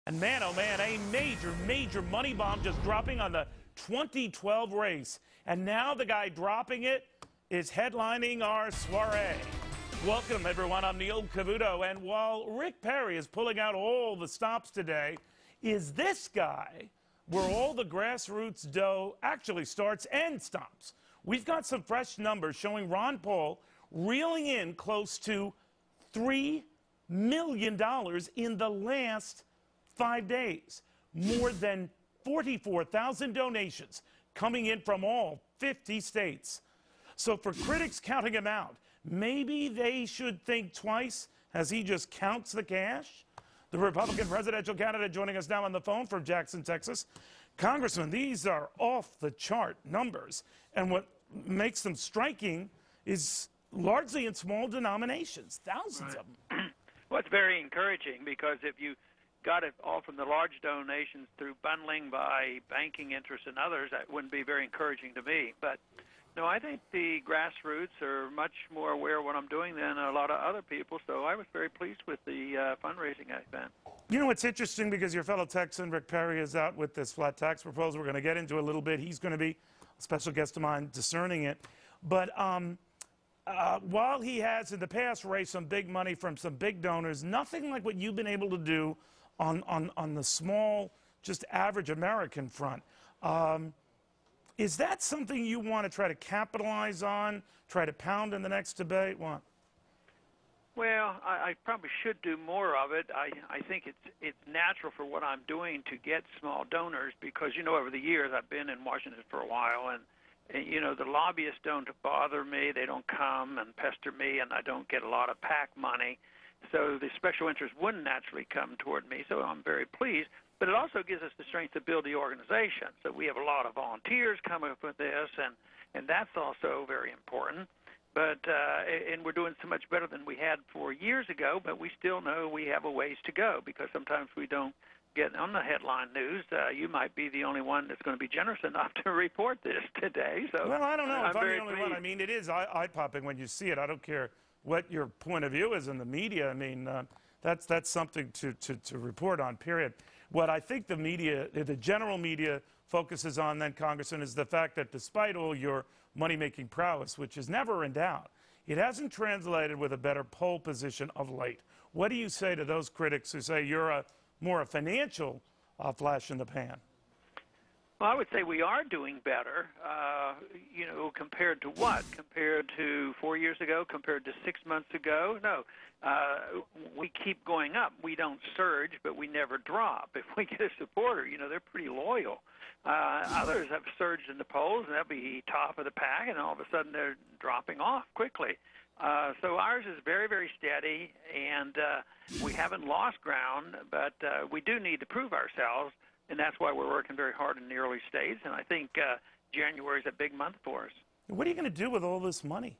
And man, oh man, a major money bomb just dropping on the 2012 race. And now the guy dropping it is headlining our soiree. Welcome, everyone. I'm Neil Cavuto. And while Rick Perry is pulling out all the stops today, is this guy where all the grassroots dough actually starts and stops? We've got some fresh numbers showing Ron Paul reeling in close to $3 million in the last 5 days. More than 44,000 donations coming in from all 50 states. So for critics counting him out, maybe they should think twice as he just counts the cash? The Republican presidential candidate joining us now on the phone from Jackson, Texas. Congressman, these are off-the-chart numbers. And what makes them striking is largely in small denominations, thousands of them. Well, it's very encouraging because if you got it all from the large donations through bundling by banking interests and others, that wouldn't be very encouraging to me. But no, I think the grassroots are much more aware of what I'm doing than a lot of other people, so I was very pleased with the fundraising I've been. You know, it's interesting because your fellow Texan, Rick Perry, is out with this flat tax proposal. We're going to get into a little bit. He's going to be a special guest of mine discerning it. But while he has in the past raised some big money from some big donors, nothing like what you've been able to do on the small, just average American front. Is that something you want to try to capitalize on, try to pound in the next debate? What? Well, I probably should do more of it. I think it's natural for what I'm doing to get small donors because, you know, over the years I've been in Washington for a while, and you know, the lobbyists don't bother me. They don't come and pester me, and I don't get a lot of PAC money. So the special interests wouldn't naturally come toward me, so I'm very pleased. But it also gives us the strength to build the organization. So we have a lot of volunteers coming up with this, and that's also very important. But and we're doing so much better than we had 4 years ago, but we still know we have a ways to go because sometimes we don't get on the headline news. You might be the only one that's going to be generous enough to report this today. So well, I don't know if I'm the only pleased. one. I mean, it is eye-popping when you see it. I don't care what your point of view is in the media. I mean, that's something to report on, period. What I think the media, the general media, focuses on then, Congressman, is the fact that despite all your money-making prowess, which is never in doubt, it hasn't translated with a better poll position of late. What do you say to those critics who say you're more a financial flash in the pan? Well, I would say we are doing better, you know, compared to what? Compared to 4 years ago, compared to 6 months ago? No. We keep going up. We don't surge, but we never drop. If we get a supporter, you know, they're pretty loyal. Others have surged in the polls, and they'll be top of the pack, and all of a sudden they're dropping off quickly. So ours is very, very steady, and we haven't lost ground, but we do need to prove ourselves. And that's why we're working very hard in the early stages. And I think January is a big month for us. What are you going to do with all this money?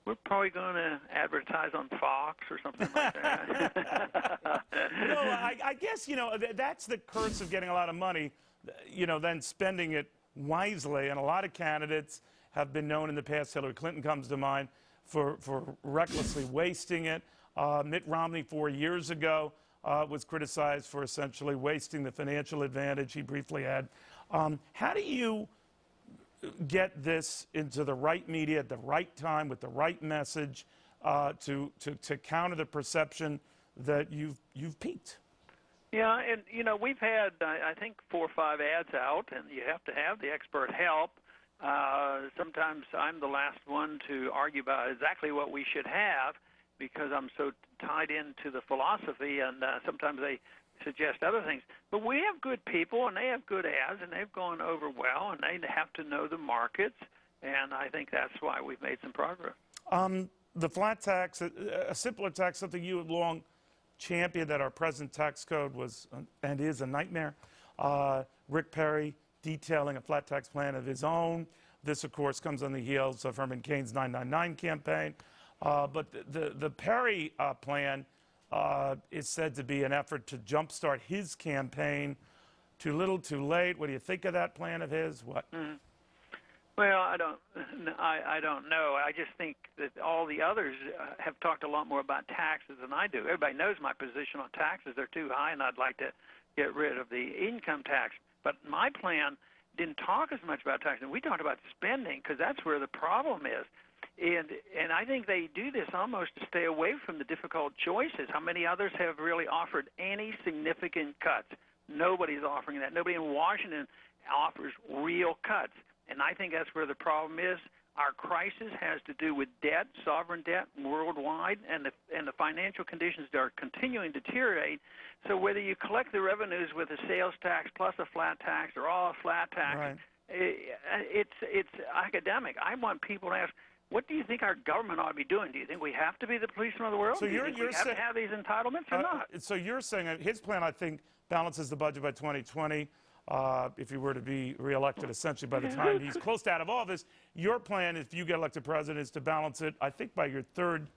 We're probably going to advertise on Fox or something like that. No, I guess, you know, that's the curse of getting a lot of money, you know, then spending it wisely. And a lot of candidates have been known in the past. Hillary Clinton comes to mind for recklessly wasting it. Mitt Romney 4 years ago was criticized for essentially wasting the financial advantage he briefly had. How do you get this into the right media at the right time with the right message to counter the perception that you've peaked? Yeah, and you know, we've had I think 4 or 5 ads out, and you have to have the expert help. Sometimes I'm the last one to argue about exactly what we should have, because I'm so tied into the philosophy, and sometimes they suggest other things. But we have good people, and they have good ads, and they've gone over well, and they have to know the markets, and I think that's why we've made some progress. The flat tax, a simpler tax, something you have long championed, that our present tax code was and is a nightmare. Rick Perry detailing a flat tax plan of his own. This, of course, comes on the heels of Herman Cain's 999 campaign. But the Perry plan is said to be an effort to jumpstart his campaign. Too little, too late. What do you think of that plan of his? What? Well, I don't know. I just think that all the others have talked a lot more about taxes than I do. Everybody knows my position on taxes. They're too high, and I'd like to get rid of the income tax. But my plan didn't talk as much about taxes. We talked about spending because that's where the problem is. And I think they do this almost to stay away from the difficult choices. How many others have really offered any significant cuts? Nobody's offering that. Nobody in Washington offers real cuts. And I think that's where the problem is. Our crisis has to do with debt, sovereign debt worldwide, and the financial conditions are continuing to deteriorate. So whether you collect the revenues with a sales tax plus a flat tax or all a flat tax, right. It's academic. I want people to ask, what do you think our government ought to be doing? Do you think we have to be the policeman of the world? So do you think we have to have these entitlements or not? So you're saying his plan, I think, balances the budget by 2020. If he were to be reelected, essentially by the time he's close to out of office, your plan, if you get elected president, is to balance it, I think, by your third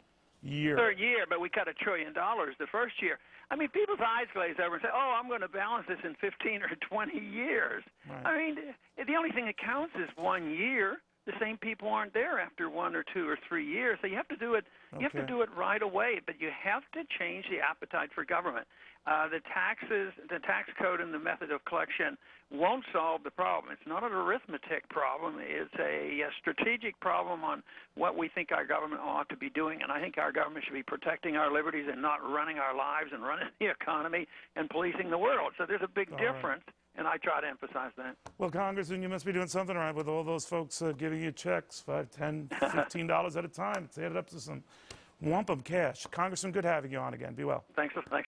year. Third year, but we cut $1 trillion the first year. I mean, people's eyes glaze over and say, oh, I'm going to balance this in 15 or 20 years. Right. I mean, the only thing that counts is 1 year. The same people aren't there after 1 or 2 or 3 years. So you have to do it. You have to do it right away. But you have to change the appetite for government. The taxes, the tax code, and the method of collection won't solve the problem. It's not an arithmetic problem. It's a strategic problem on what we think our government ought to be doing. And I think our government should be protecting our liberties and not running our lives and running the economy and policing the world. So there's a big difference. Right. And I try to emphasize that. Well, Congressman, you must be doing something right with all those folks giving you checks, $5, $10, $15 at a time. It's added up to some wampum cash. Congressman, good having you on again. Be well. Thanks.